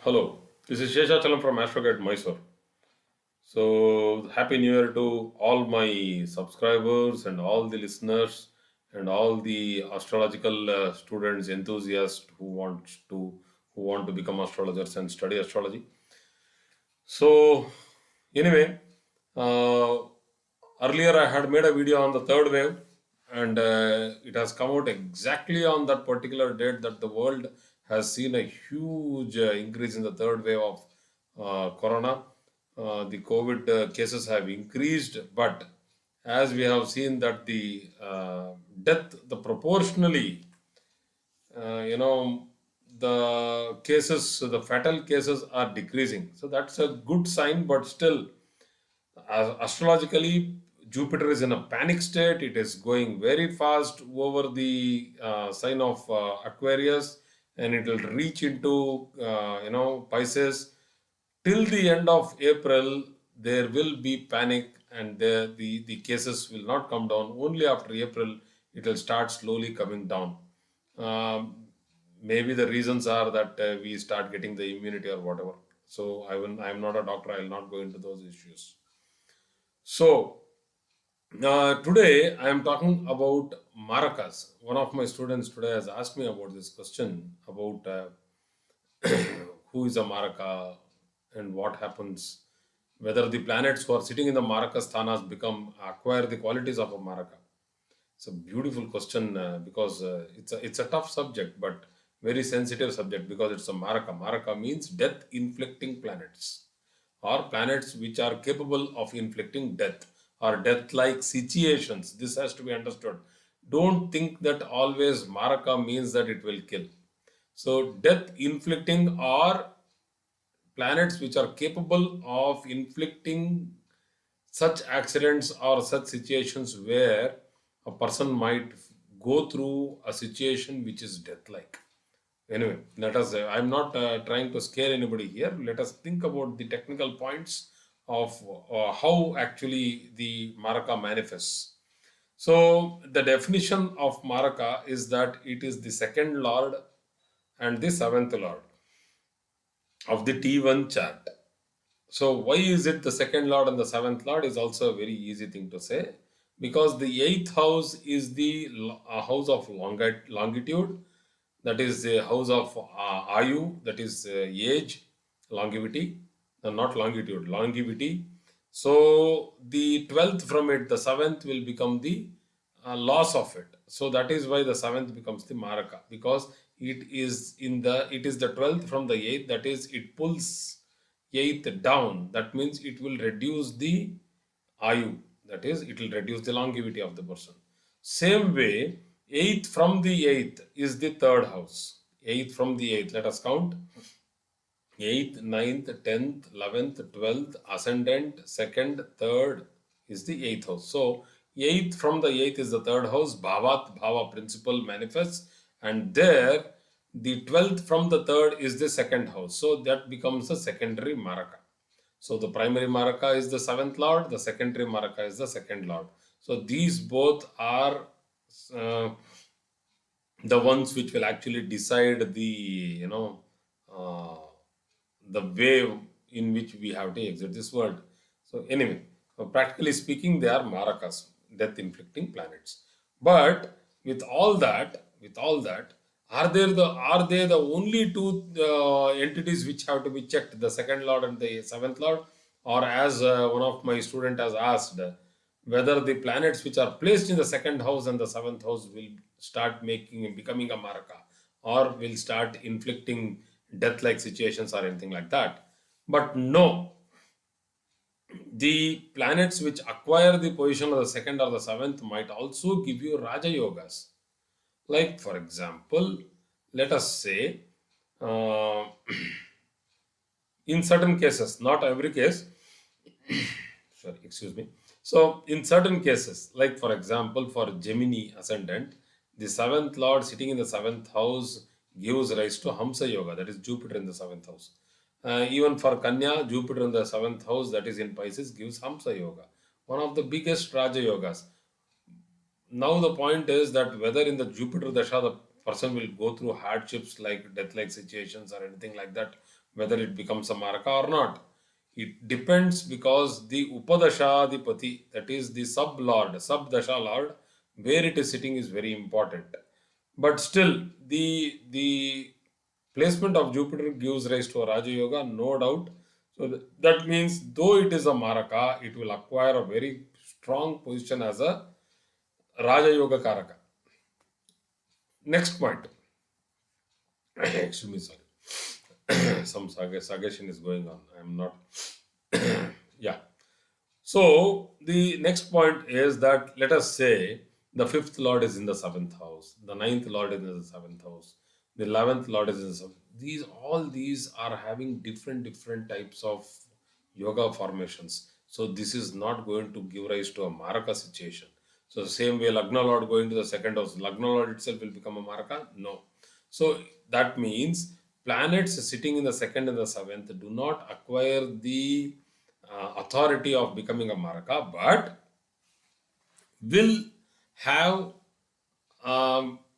Hello, this is Sheshachalam from Astrogate Mysore. So, Happy New Year to all my subscribers and all the listeners and all the astrological students, enthusiasts who want to become astrologers and study astrology. So, anyway, uh, earlier I had made a video on the third wave, and it has come out exactly on that particular date that the world has seen a huge increase in the third wave of corona. The COVID cases have increased, but as we have seen that the death, the proportionally, the cases, the fatal cases are decreasing. So that's a good sign, but still, astrologically, Jupiter is in a panic state. It is going very fast over the sign of Aquarius, and it will reach into Pisces. Till the end of April, there will be panic, and the cases will not come down. Only after April, it will start slowly coming down. Maybe the reasons are that we start getting the immunity or whatever. So I am not a doctor. I will not go into those issues. So today I am talking about Marakas. One of my students today has asked me about this question about who is a Maraka and what happens, whether the planets who are sitting in the Maraka sthanas acquire the qualities of a Maraka. It's a beautiful question because it's a tough subject, but very sensitive subject because it's a Maraka. Maraka means death inflicting planets, or planets which are capable of inflicting death or death like situations. This has to be understood. Don't think that always Maraka means that it will kill. So, death inflicting are planets which are capable of inflicting such accidents or such situations where a person might go through a situation which is death like. Anyway, let us, I'm not trying to scare anybody here. Let us think about the technical points of how actually the Maraka manifests. So, the definition of Maraka is that it is the second lord and the seventh lord of the T1 chart. So, why is it the second lord and the seventh lord is also a very easy thing to say, because the eighth house is the house of longitude, that is the house of Ayu, that is age, longevity, not longitude, longevity. So, the 12th from it, the 7th will become the loss of it. So, that is why the 7th becomes the Maraka, because it is the 12th from the 8th, that is, it pulls 8th down. That means it will reduce the Ayu, that is, it will reduce the longevity of the person. Same way, 8th from the 8th is the third house. 8th from the 8th, let us count. 8th, ninth, 10th, 11th, 12th, ascendant, second, third is the 8th house. So, 8th from the 8th is the third house, Bhavat, Bhava principle manifests, and there the 12th from the third is the second house. So, that becomes a secondary Maraka. So, the primary Maraka is the seventh lord, the secondary Maraka is the second lord. So, these both are uh, the ones which will actually decide uh, the way in which we have to exit this world. So anyway, practically speaking, they are Marakas, death-inflicting planets. But with all that, are they the only two entities which have to be checked, the second lord and the seventh lord, or as one of my student has asked, whether the planets which are placed in the second house and the seventh house will start becoming a Maraka, or will start inflicting death like situations or anything like that. But no, the planets which acquire the position of the second or the seventh might also give you Raja Yogas. Like, for example, let us say, uh, in certain cases, not every case, sorry, excuse me. So, in certain cases, like for example, for Gemini ascendant, the seventh lord sitting in the seventh house gives rise to Hamsa Yoga, that is Jupiter in the seventh house. Even for Kanya, Jupiter in the seventh house, that is in Pisces, gives Hamsa Yoga, one of the biggest Raja Yogas. Now, the point is that whether in the Jupiter Dasha, the person will go through hardships like death-like situations or anything like that, whether it becomes a maraka or not. It depends because the Upadashadipati, that is the sub-lord, sub-dasha lord, where it is sitting is very important. But still, the placement of Jupiter gives rise to a Raja Yoga, no doubt. So that means though it is a Maraka, it will acquire a very strong position as a Raja Yoga Karaka. Next point. Excuse me, sorry. Some suggestion is going on. I'm not. Yeah. So the next point is that let us say the fifth lord is in the seventh house, the ninth lord is in the seventh house, the 11th lord is in the seventh. These all these are having different types of yoga formations. So this is not going to give rise to a maraka situation. So the same way Lagna lord going to the second house, Lagna lord itself will become a maraka? No. So that means planets sitting in the second and the seventh do not acquire the authority of becoming a maraka, but will have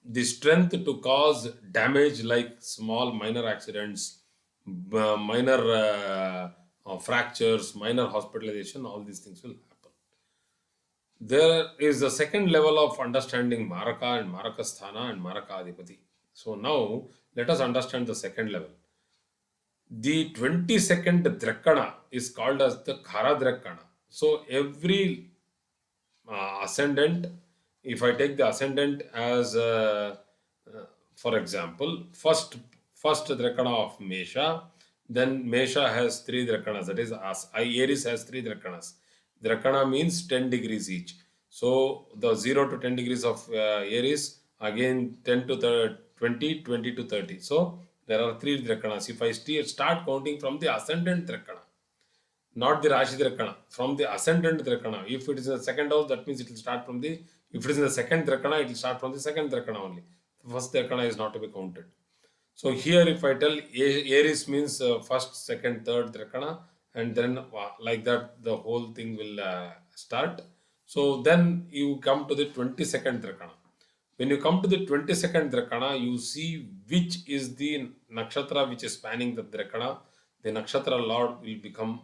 the strength to cause damage like small minor accidents, minor fractures, minor hospitalization. All these things will happen. There is a second level of understanding maraka and marakasthana and maraka adipati. So now let us understand the second level. The 22nd Drakana is called as the Khara Drakana. So every ascendant, if I take the ascendant as, for example, first Drakana of Mesha, then Mesha has three Drakanas. That is, Aries has three Drakanas. Drakana means 10 degrees each. So the 0 to 10 degrees of Aries, again 10 to 20, 20 to 30. So there are three Drakanas. If I start counting from the ascendant Drakana, not the Rashi Drakana, from the ascendant Drakana. If it is in the second house, that means it will start from the, if it is in the second Drakana, it will start from the second Drakana only. The first Drakana is not to be counted. So here if I tell Aries means first, second, third Drakana, and then like that the whole thing will start. So then you come to the 22nd Drakana. When you come to the 22nd Drakana, you see which is the nakshatra which is spanning the Drakana. The nakshatra lord will become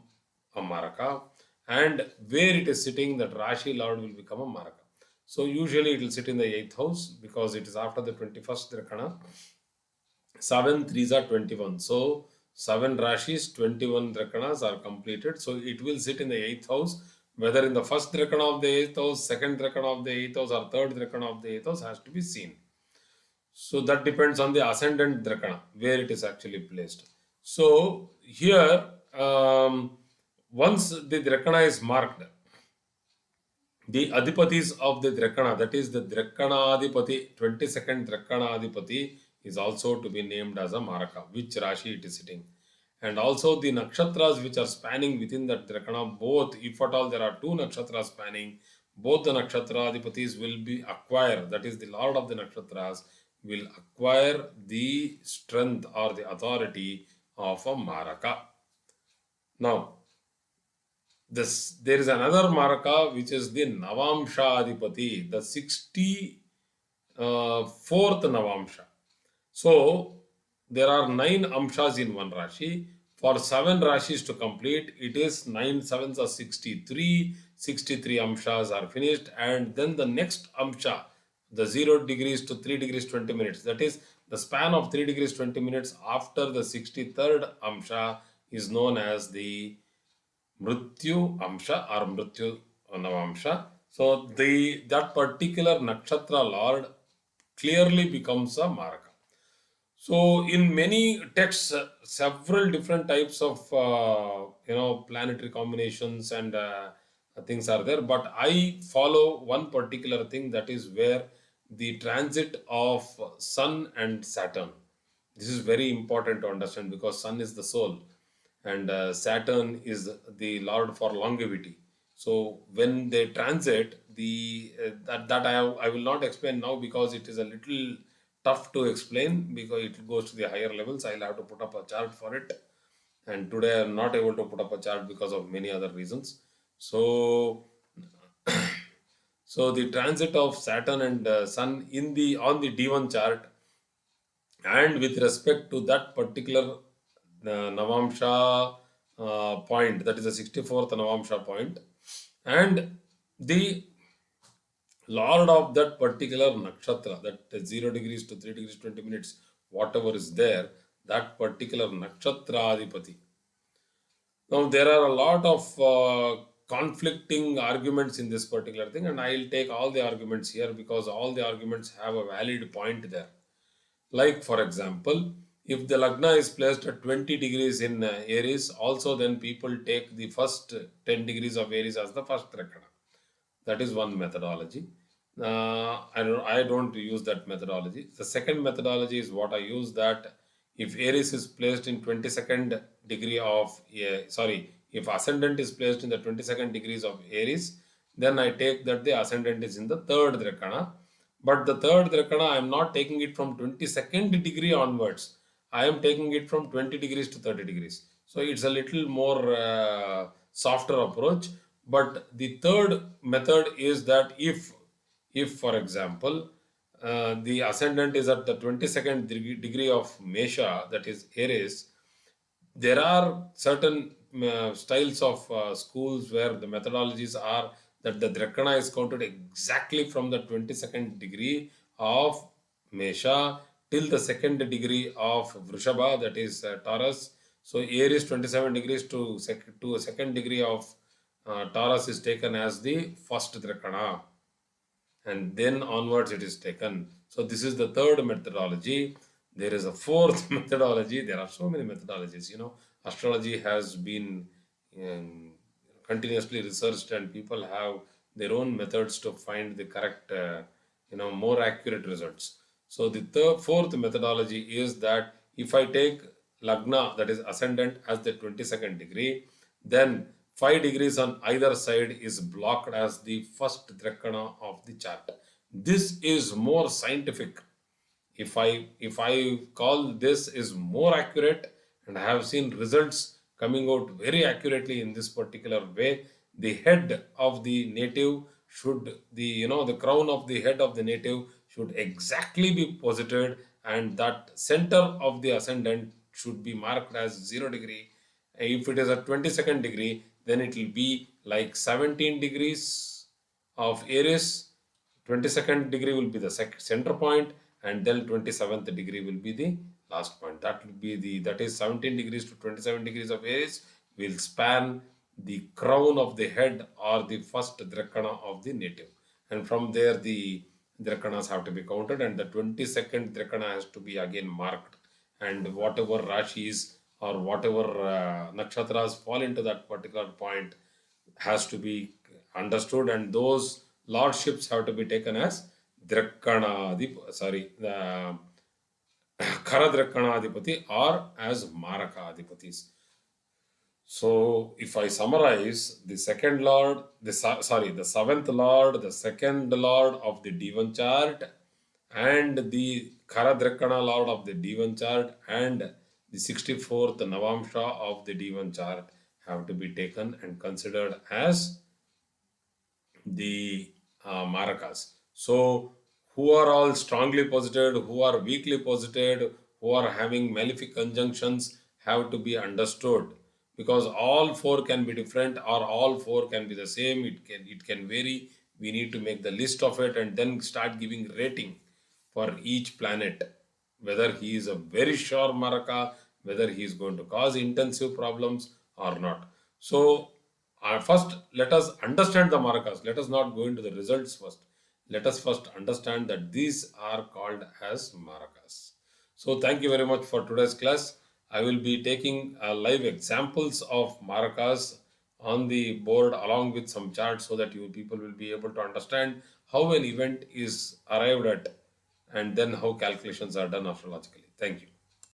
a Maraka, and where it is sitting, that Rashi lord will become a Maraka. So usually it will sit in the 8th house because it is after the 21st Drakana. 7 threes are 21. So 7 Rashis, 21 Drakanas are completed. So it will sit in the 8th house. Whether in the first Drakana of the 8th house, second Drakana of the 8th house, or third Drakana of the 8th house has to be seen. So that depends on the ascendant Drakana, where it is actually placed. So here, once the Drakana is marked, the Adipatis of the Drakana, that is the Drakana 22nd Drakana is also to be named as a Maraka, which Rashi it is sitting. And also the nakshatras which are spanning within that Drakana, both, if at all there are two nakshatras spanning, both the nakshatra Adipatis will be acquire, that is the Lord of the nakshatras, will acquire the strength or the authority of a Maraka. Now, there is another Maraka which is the Navamsha Adipati, the 64th Navamsha. So there are 9 Amshas in one Rashi. For 7 Rashis to complete, it is 9 sevens are 63, 63 Amshas are finished, and then the next Amsha, the 0 degrees to 3 degrees 20 minutes, that is the span of 3 degrees 20 minutes after the 63rd Amsha is known as the Mrityu Amsha or Mrityu Navamsha. So that particular nakshatra lord clearly becomes a Maraka. So in many texts, several different types of planetary combinations and things are there. But I follow one particular thing, that is where the transit of Sun and Saturn. This is very important to understand because Sun is the soul and Saturn is the lord for longevity. So when they transit, the that I will not explain now because it is a little tough to explain because it goes to the higher levels. I'll have to put up a chart for it, and today I'm not able to put up a chart because of many other reasons. So so the transit of Saturn and Sun in the on the D1 chart, and with respect to that particular Navamsha point, that is the 64th Navamsha point, and the Lord of that particular nakshatra, that 0 degrees to 3 degrees 20 minutes, whatever is there, that particular nakshatra adipati. Now, there are a lot of conflicting arguments in this particular thing, and I'll take all the arguments here because all the arguments have a valid point there. Like, for example, if the Lagna is placed at 20 degrees in Aries, also then people take the first 10 degrees of Aries as the first Rakana. That is one methodology. I don't use that methodology. The second methodology is what I use, that if Aries is placed in 22nd degree of, sorry, if ascendant is placed in the 22nd degrees of Aries, then I take that the ascendant is in the third Drakana. But the third Drakana, I am not taking it from 22nd degree onwards. I am taking it from 20 degrees to 30 degrees. So it's a little more softer approach. But the third method is that if for example, the ascendant is at the 22nd degree of Mesha, that is Aries, there are certain styles of schools where the methodologies are that the Drakana is counted exactly from the 22nd degree of Mesha till the second degree of Vrishabha, that is Taurus. So Aries 27 degrees to a second degree of Taurus is taken as the first Drakana, and then onwards it is taken. So this is the third methodology. There is a fourth methodology. There are so many methodologies. Astrology has been um, continuously researched, and people have their own methods to find the correct, more accurate results. So the fourth methodology is that if I take Lagna, that is ascendant, as the 22nd degree, then 5 degrees on either side is blocked as the first Drakana of the chart. This is more scientific. If I call this is more accurate, and I have seen results coming out very accurately in this particular way, the head of the native should, the crown of the head of the native should exactly be posited, and that center of the ascendant should be marked as 0 degree. If it is a 22nd degree, then it will be like 17 degrees of Aries. 22nd degree will be the center point, and then 27th degree will be the last point. That is 17 degrees to 27 degrees of Aries will span the crown of the head or the first Drakana of the native. And from there, the Drakanas have to be counted, and the 22nd Drakana has to be again marked. And whatever Rashis or whatever nakshatras fall into that particular point has to be understood, and those lordships have to be taken as Drakkanadip, sorry, the Karadrakkanadipati or as Marakadipatis. So, if I summarize, the second lord, the seventh lord, the second lord of the D1 chart, and the Karadrakkana lord of the D1 chart, and the 64th Navamsha of the D1 chart have to be taken and considered as the Marakas. So, who are all strongly posited, who are weakly posited, who are having malefic conjunctions have to be understood, because all four can be different or all four can be the same. It can vary. We need to make the list of it and then start giving rating for each planet, whether he is a very sure Maraka, whether he is going to cause intensive problems or not. So, first, let us understand the Marakas. Let us not go into the results first. Let us first understand that these are called as Marakas. So, thank you very much for today's class. I will be taking live examples of Marakas on the board along with some charts so that you people will be able to understand how an event is arrived at and then how calculations are done astrologically. Thank you.